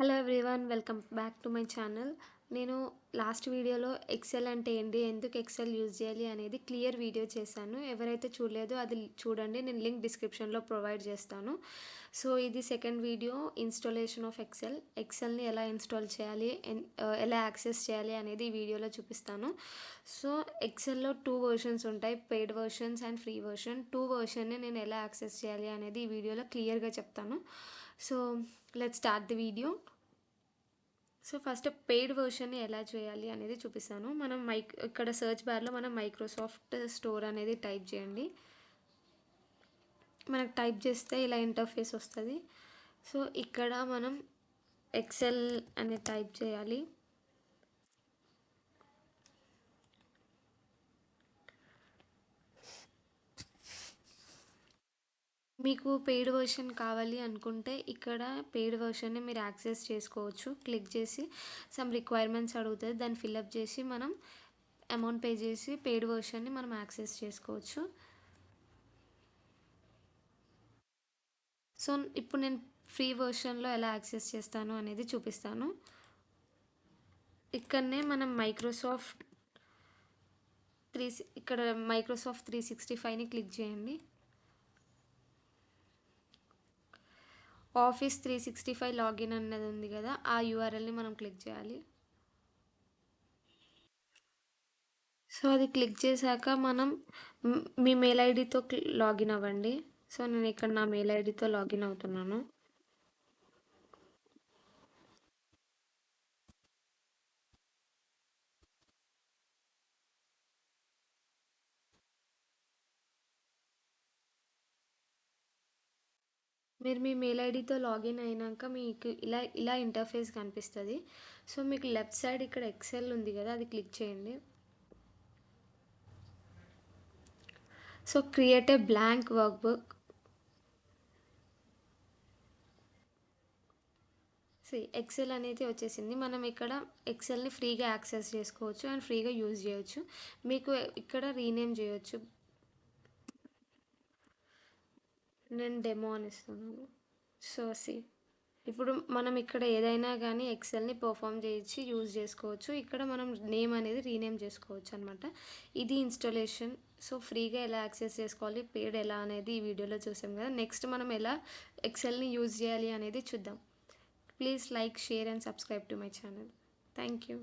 Hello everyone, welcome back to my channel. నేను last వీడియోలో XL అంటే ఏంటి, ఎందుకు ఎక్సెల్ యూజ్ చేయాలి అనేది క్లియర్ వీడియో చేశాను. ఎవరైతే చూడలేదో అది చూడండి, నేను లింక్ డిస్క్రిప్షన్లో ప్రొవైడ్ చేస్తాను. సో ఇది సెకండ్ వీడియో, ఇన్స్టాలేషన్ ఆఫ్ ఎక్సెల్ని ఎలా ఇన్స్టాల్ చేయాలి, ఎలా యాక్సెస్ చేయాలి అనేది ఈ వీడియోలో చూపిస్తాను. సో ఎక్సెల్లో 2 వర్షన్స్ ఉంటాయి, paid versions and free version. 2 వర్షన్ని నేను ఎలా యాక్సెస్ చేయాలి అనేది ఈ వీడియోలో క్లియర్గా చెప్తాను. So let's start the video. So first paid వర్షన్ని ఎలా చేయాలి అనేది చూపిస్తాను. మనం ఇక్కడ సర్చ్ బార్లో మనం మైక్రోసాఫ్ట్ స్టోర్ అనేది టైప్ చేయండి. మనకు టైప్ చేస్తే ఇలా ఇంటర్ఫేస్ వస్తుంది. సో ఇక్కడ మనం ఎక్సెల్ అనేది టైప్ చేయాలి. మీకు పెయిడ్ వర్షన్ కావాలి అనుకుంటే ఇక్కడ పెయిడ్ వర్షన్ని మీరు యాక్సెస్ చేసుకోవచ్చు. క్లిక్ చేసి సమ్ రిక్వైర్మెంట్స్ అడుగుతుంది, దాన్ని ఫిల్అప్ చేసి మనం అమౌంట్ పే చేసి పెయిడ్ వర్షన్ని మనం యాక్సెస్ చేసుకోవచ్చు. సో ఇప్పుడు నేను ఫ్రీ వర్షన్లో ఎలా యాక్సెస్ చేస్తాను అనేది చూపిస్తాను. ఇక్కడనే మనం ఇక్కడ మైక్రోసాఫ్ట్ 365ని క్లిక్ చేయండి. ఆఫీస్ 365 లాగిన్ అన్నది ఉంది కదా, ఆ యూఆర్ఎల్ని మనం క్లిక్ చేయాలి. సో అది క్లిక్ చేశాక మనం మీ మెయిల్ ఐడితో లాగిన్ అవ్వండి. సో నేను ఇక్కడ నా మెయిల్ ఐడితో లాగిన్ అవుతున్నాను. మీరు మీ మెయిల్ ఐడితో లాగిన్ అయినాక మీకు ఇలా ఇంటర్ఫేస్ కనిపిస్తుంది. సో మీకు లెఫ్ట్ సైడ్ ఇక్కడ ఎక్సెల్ ఉంది కదా, అది క్లిక్ చేయండి. So create a blank workbook. Excel అనేది వచ్చేసింది. మనం ఇక్కడ ఎక్సెల్ని ఫ్రీగా యాక్సెస్ చేసుకోవచ్చు అండ్ ఫ్రీగా యూజ్ చేయొచ్చు. మీకు ఇక్కడ రీనేమ్ చేయొచ్చు. నేను డెమో అని ఇస్తున్నాను. సో ఇప్పుడు మనం ఇక్కడ ఏదైనా కానీ ఎక్సెల్ని పర్ఫామ్ చేయించి యూజ్ చేసుకోవచ్చు. ఇక్కడ మనం నేమ్ అనేది రీనేమ్ చేసుకోవచ్చు అనమాట. ఇది ఇన్స్టాలేషన్. సో ఫ్రీగా ఎలా యాక్సెస్ చేసుకోవాలి, పేడ్ ఎలా అనేది ఈ వీడియోలో చూసాం కదా. నెక్స్ట్ మనం ఎలా ఎక్సెల్ని యూజ్ చేయాలి అనేది చూద్దాం. Please like, share and subscribe to my channel. Thank you.